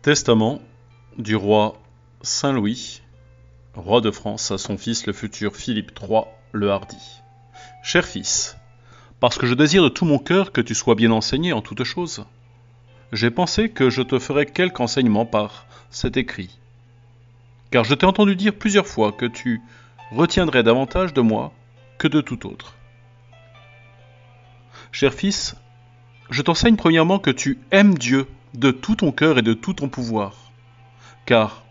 Testament du roi Saint-Louis, roi de France, à son fils le futur Philippe III le Hardi. Cher fils, parce que je désire de tout mon cœur que tu sois bien enseigné en toutes choses, j'ai pensé que je te ferais quelque enseignement par cet écrit. Car je t'ai entendu dire plusieurs fois que tu retiendrais davantage de moi que de tout autre. Cher fils, je t'enseigne premièrement que tu aimes Dieu de tout ton cœur et de tout ton pouvoir. Car,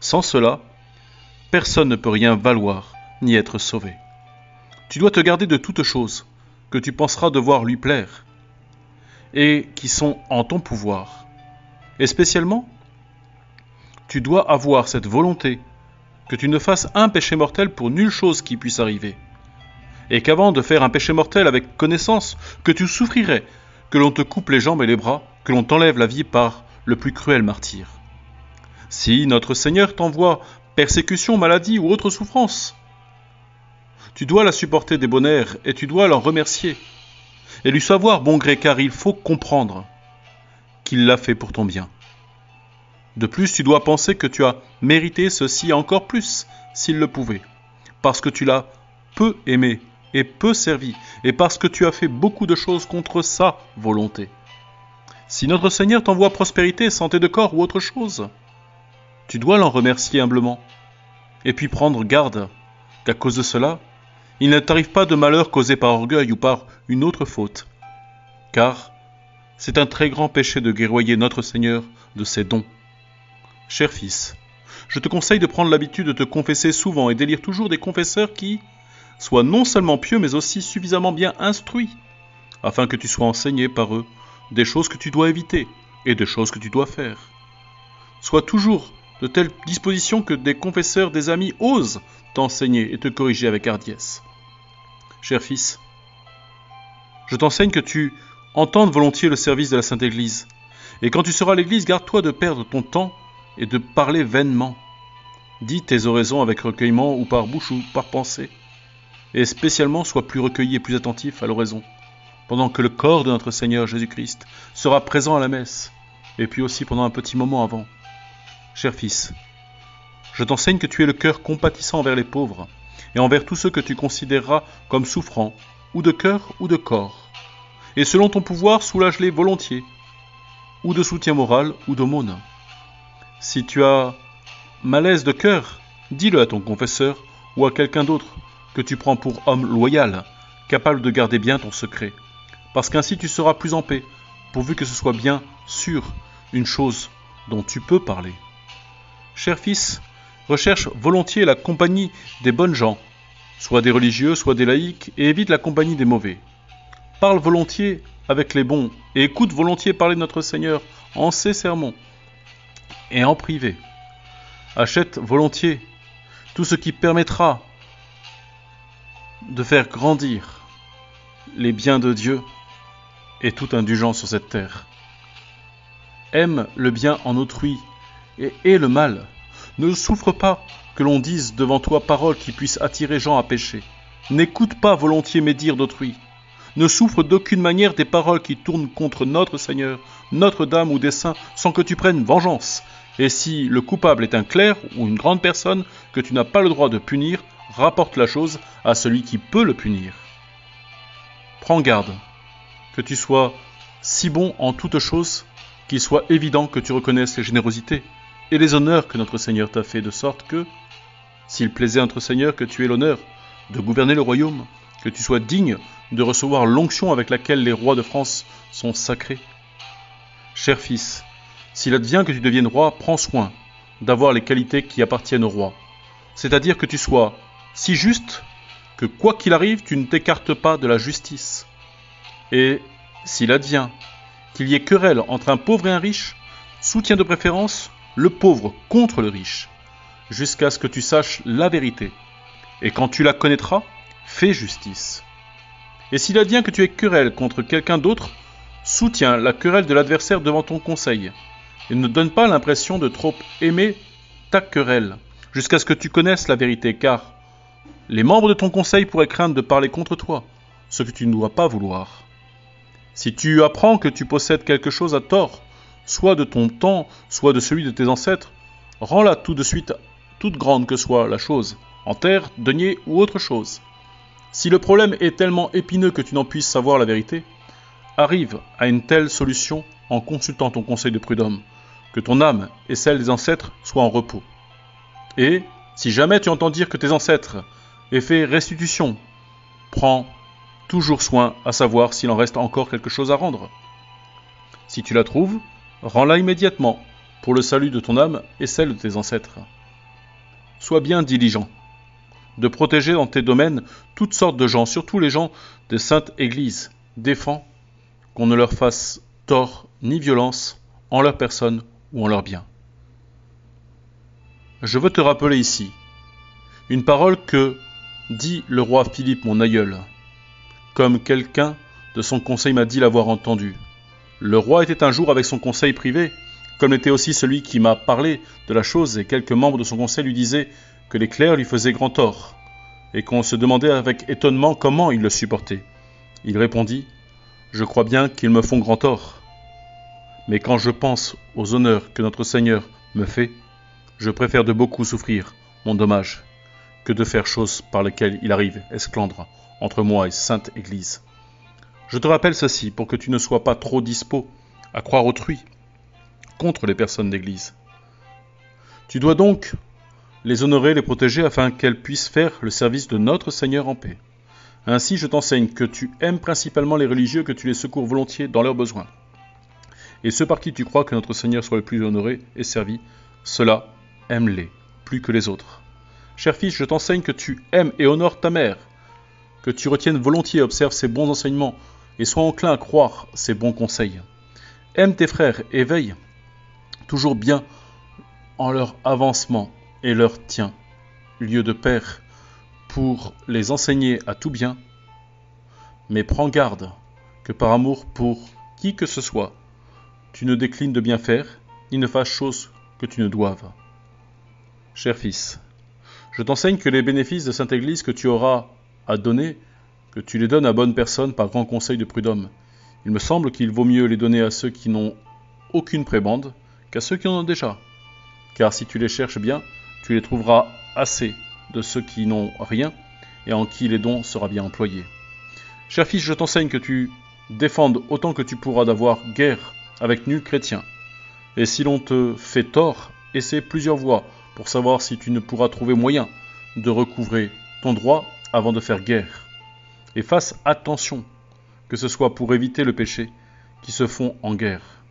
sans cela, personne ne peut rien valoir ni être sauvé. Tu dois te garder de toutes choses que tu penseras devoir lui plaire et qui sont en ton pouvoir. Et spécialement, tu dois avoir cette volonté que tu ne fasses un péché mortel pour nulle chose qui puisse arriver. Et qu'avant de faire un péché mortel avec connaissance, que tu souffrirais, que l'on te coupe les jambes et les bras, que l'on t'enlève la vie par le plus cruel martyre. Si notre Seigneur t'envoie persécution, maladie ou autre souffrance, tu dois la supporter des bons airs et tu dois l'en remercier et lui savoir bon gré, car il faut comprendre qu'il l'a fait pour ton bien. De plus, tu dois penser que tu as mérité ceci encore plus s'il le pouvait, parce que tu l'as peu aimé et peu servi, et parce que tu as fait beaucoup de choses contre sa volonté. Si notre Seigneur t'envoie prospérité, santé de corps ou autre chose, tu dois l'en remercier humblement, et puis prendre garde qu'à cause de cela, il ne t'arrive pas de malheur causé par orgueil ou par une autre faute, car c'est un très grand péché de guerroyer notre Seigneur de ses dons. Cher fils, je te conseille de prendre l'habitude de te confesser souvent et d'élire toujours des confesseurs qui soient non seulement pieux mais aussi suffisamment bien instruits, afin que tu sois enseigné par eux des choses que tu dois éviter et des choses que tu dois faire. Sois toujours de telle disposition que des confesseurs, des amis osent t'enseigner et te corriger avec hardiesse. Cher fils, je t'enseigne que tu entendes volontiers le service de la Sainte Église, et quand tu seras à l'Église, garde-toi de perdre ton temps et de parler vainement. Dis tes oraisons avec recueillement ou par bouche ou par pensée, et spécialement sois plus recueilli et plus attentif à l'oraison, pendant que le corps de notre Seigneur Jésus-Christ sera présent à la messe, et puis aussi pendant un petit moment avant. Cher fils, je t'enseigne que tu aies le cœur compatissant envers les pauvres, et envers tous ceux que tu considéreras comme souffrants, ou de cœur ou de corps, et selon ton pouvoir, soulage-les volontiers, ou de soutien moral ou d'aumône. Si tu as malaise de cœur, dis-le à ton confesseur ou à quelqu'un d'autre que tu prends pour homme loyal, capable de garder bien ton secret, parce qu'ainsi tu seras plus en paix, pourvu que ce soit bien sûr une chose dont tu peux parler. Cher fils, recherche volontiers la compagnie des bonnes gens, soit des religieux, soit des laïcs, et évite la compagnie des mauvais. Parle volontiers avec les bons, et écoute volontiers parler de notre Seigneur en ses sermons, et en privé. Achète volontiers tout ce qui permettra de faire grandir les biens de Dieu et toute indulgence sur cette terre. Aime le bien en autrui et hais le mal. Ne souffre pas que l'on dise devant toi paroles qui puissent attirer gens à pécher. N'écoute pas volontiers médire d'autrui. Ne souffre d'aucune manière des paroles qui tournent contre notre Seigneur, Notre-Dame ou des saints sans que tu prennes vengeance. Et si le coupable est un clerc ou une grande personne que tu n'as pas le droit de punir, rapporte la chose à celui qui peut le punir. Prends garde que tu sois si bon en toutes choses qu'il soit évident que tu reconnaisses les générosités et les honneurs que notre Seigneur t'a fait, de sorte que, s'il plaisait à notre Seigneur que tu aies l'honneur de gouverner le royaume, que tu sois digne de recevoir l'onction avec laquelle les rois de France sont sacrés. Cher fils, s'il advient que tu deviennes roi, prends soin d'avoir les qualités qui appartiennent au roi, c'est-à-dire que tu sois si juste que quoi qu'il arrive, tu ne t'écartes pas de la justice. Et s'il advient qu'il y ait querelle entre un pauvre et un riche, soutiens de préférence le pauvre contre le riche, jusqu'à ce que tu saches la vérité. Et quand tu la connaîtras, fais justice. Et s'il advient que tu aies querelle contre quelqu'un d'autre, soutiens la querelle de l'adversaire devant ton conseil, et ne donne pas l'impression de trop aimer ta querelle, jusqu'à ce que tu connaisses la vérité, car les membres de ton conseil pourraient craindre de parler contre toi, ce que tu ne dois pas vouloir. Si tu apprends que tu possèdes quelque chose à tort, soit de ton temps, soit de celui de tes ancêtres, rends-la tout de suite, toute grande que soit la chose, en terre, denier ou autre chose. Si le problème est tellement épineux que tu n'en puisses savoir la vérité, arrive à une telle solution en consultant ton conseil de prud'homme, que ton âme et celle des ancêtres soient en repos. Et, si jamais tu entends dire que tes ancêtres aient fait restitution, prends toujours soin à savoir s'il en reste encore quelque chose à rendre. Si tu la trouves, rends-la immédiatement, pour le salut de ton âme et celle de tes ancêtres. Sois bien diligent de protéger dans tes domaines toutes sortes de gens, surtout les gens des saintes églises. Défends qu'on ne leur fasse tort ni violence en leur personne ou en leurs biens. Je veux te rappeler ici une parole que dit le roi Philippe, mon aïeul, comme quelqu'un de son conseil m'a dit l'avoir entendu. Le roi était un jour avec son conseil privé, comme l'était aussi celui qui m'a parlé de la chose, et quelques membres de son conseil lui disaient que les clercs lui faisaient grand tort, et qu'on se demandait avec étonnement comment il le supportait. Il répondit : « Je crois bien qu'ils me font grand tort, mais quand je pense aux honneurs que notre Seigneur me fait, je préfère de beaucoup souffrir mon dommage que de faire chose par laquelle il arrive esclandre entre moi et sainte Église. Je te rappelle ceci pour que tu ne sois pas trop dispo à croire autrui contre les personnes d'Église. Tu dois donc les honorer, les protéger afin qu'elles puissent faire le service de notre Seigneur en paix. Ainsi, je t'enseigne que tu aimes principalement les religieux, que tu les secours volontiers dans leurs besoins. Et ceux par qui tu crois que notre Seigneur soit le plus honoré et servi, ceux-là, aime-les plus que les autres. Cher fils, je t'enseigne que tu aimes et honores ta mère, que tu retiennes volontiers et observes ses bons enseignements, et sois enclin à croire ses bons conseils. Aime tes frères et veille toujours bien en leur avancement et leur tien, lieu de père, pour les enseigner à tout bien, mais prends garde que par amour pour qui que ce soit, tu ne déclines de bien faire, ni ne fasses chose que tu ne doives. Cher fils, je t'enseigne que les bénéfices de Sainte Église que tu auras à donner, que tu les donnes à bonne personne par grand conseil de prud'homme. Il me semble qu'il vaut mieux les donner à ceux qui n'ont aucune prébende qu'à ceux qui en ont déjà. Car si tu les cherches bien, tu les trouveras assez de ceux qui n'ont rien et en qui les dons sera bien employés. Cher fils, je t'enseigne que tu défendes autant que tu pourras d'avoir guerre avec nul chrétien. Et si l'on te fait tort, essaie plusieurs voies pour savoir si tu ne pourras trouver moyen de recouvrer ton droit avant de faire guerre. Et fasse attention, que ce soit pour éviter le péché qui se font en guerre.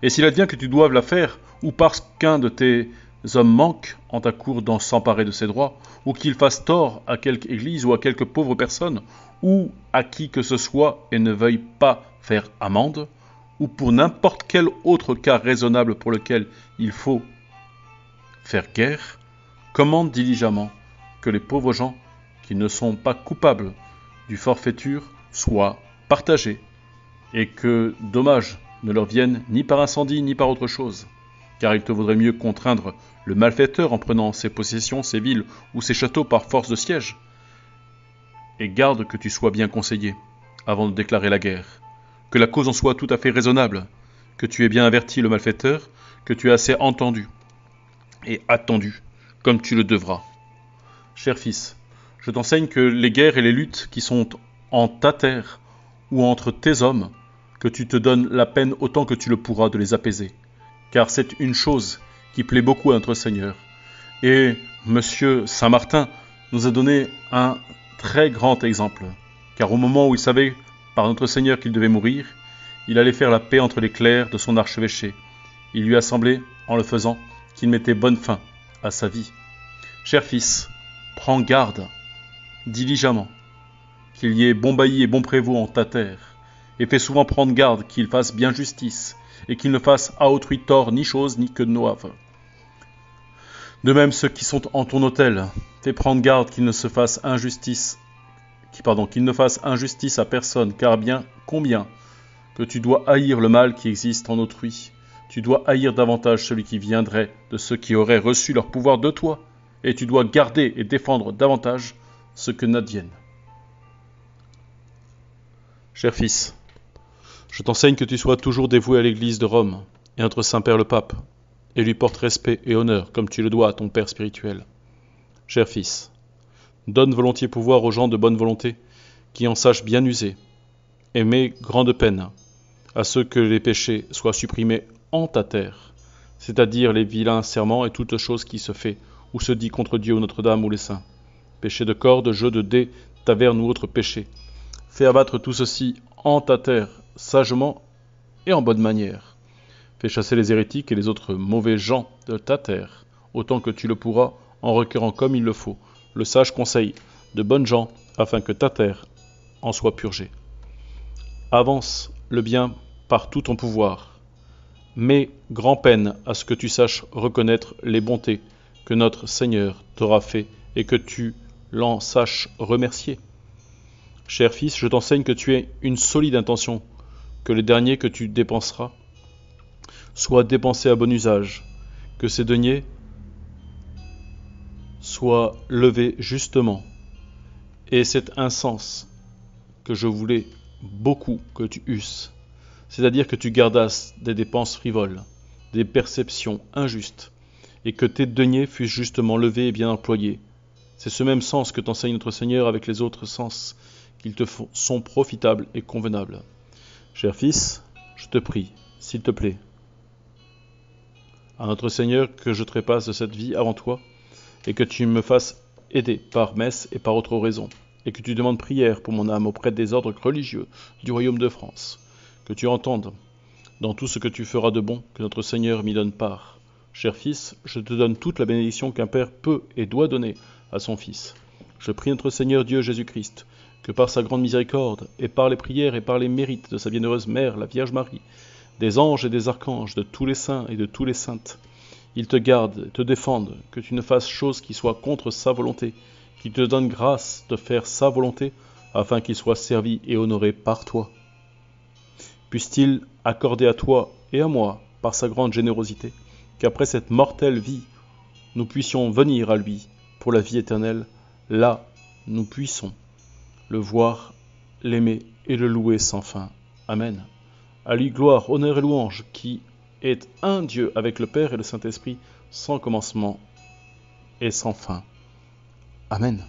Et s'il advient que tu doives la faire, ou parce qu'un de tes hommes manque en ta cour d'en s'emparer de ses droits, ou qu'il fasse tort à quelque église ou à quelque pauvre personne, ou à qui que ce soit et ne veuille pas faire amende, ou pour n'importe quel autre cas raisonnable pour lequel il faut faire guerre, commande diligemment que les pauvres gens qui ne sont pas coupables du forfaiture soient partagés, et que dommage ne leur vienne ni par incendie ni par autre chose, car il te vaudrait mieux contraindre le malfaiteur en prenant ses possessions, ses villes ou ses châteaux par force de siège. Et garde que tu sois bien conseillé avant de déclarer la guerre, que la cause en soit tout à fait raisonnable, que tu aies bien averti le malfaiteur, que tu aies assez entendu et attendu, comme tu le devras. Cher fils, je t'enseigne que les guerres et les luttes qui sont en ta terre ou entre tes hommes, que tu te donnes la peine autant que tu le pourras de les apaiser, car c'est une chose qui plaît beaucoup à notre Seigneur. Et Monsieur Saint-Martin nous a donné un très grand exemple, car au moment où il savait par notre Seigneur qu'il devait mourir, il allait faire la paix entre les clercs de son archevêché. Il lui a semblé, en le faisant, qu'il mettait bonne fin à sa vie. Cher fils, prends garde, diligemment, qu'il y ait bon bailli et bon prévôt en ta terre, et fais souvent prendre garde qu'il fasse bien justice, et qu'il ne fasse à autrui tort ni chose ni que noave. De même ceux qui sont en ton hôtel, fais prendre garde qu'il ne fasse injustice à personne, car bien combien que tu dois haïr le mal qui existe en autrui, tu dois haïr davantage celui qui viendrait de ceux qui auraient reçu leur pouvoir de toi, et tu dois garder et défendre davantage ce que n'advienne. Cher fils, je t'enseigne que tu sois toujours dévoué à l'Église de Rome, et notre Saint-Père le Pape, et lui porte respect et honneur comme tu le dois à ton Père spirituel. Cher Fils, donne volontiers pouvoir aux gens de bonne volonté qui en sachent bien user, et mets grande peine à ceux que les péchés soient supprimés en ta terre, c'est-à-dire les vilains serments et toute chose qui se fait ou se dit contre Dieu ou Notre-Dame ou les saints. Péché de corps, de jeu, de dés, taverne ou autres péchés. Fais abattre tout ceci en ta terre, sagement et en bonne manière. Fais chasser les hérétiques et les autres mauvais gens de ta terre, autant que tu le pourras, en requérant comme il le faut le sage conseil de bonnes gens, afin que ta terre en soit purgée. Avance le bien par tout ton pouvoir. Mets grand peine à ce que tu saches reconnaître les bontés que notre Seigneur t'aura fait et que tu l'en saches remercier. Cher Fils, je t'enseigne que tu aies une solide intention, que les derniers que tu dépenseras soient dépensés à bon usage, que ces deniers soient levés justement. Et cet insens que je voulais beaucoup que tu eusses, c'est-à-dire que tu gardasses des dépenses frivoles, des perceptions injustes, et que tes deniers fussent justement levés et bien employés. C'est ce même sens que t'enseigne notre Seigneur avec les autres sens, qu'ils te sont profitables et convenables. Cher Fils, je te prie, s'il te plaît, à notre Seigneur que je trépasse de cette vie avant toi, et que tu me fasses aider par messe et par autres raisons, et que tu demandes prière pour mon âme auprès des ordres religieux du royaume de France, que tu entendes dans tout ce que tu feras de bon, que notre Seigneur m'y donne part. Cher Fils, je te donne toute la bénédiction qu'un Père peut et doit donner à son Fils. Je prie notre Seigneur Dieu Jésus-Christ, que par sa grande miséricorde, et par les prières et par les mérites de sa bienheureuse Mère, la Vierge Marie, des anges et des archanges, de tous les saints et de tous les saintes, il te garde, te défende, que tu ne fasses chose qui soit contre sa volonté, qu'il te donne grâce de faire sa volonté, afin qu'il soit servi et honoré par toi. Puisse-t-il accorder à toi et à moi, par sa grande générosité, qu'après cette mortelle vie, nous puissions venir à lui pour la vie éternelle, là nous puissons le voir, l'aimer et le louer sans fin. Amen. À lui gloire, honneur et louange, qui est un Dieu avec le Père et le Saint-Esprit, sans commencement et sans fin. Amen.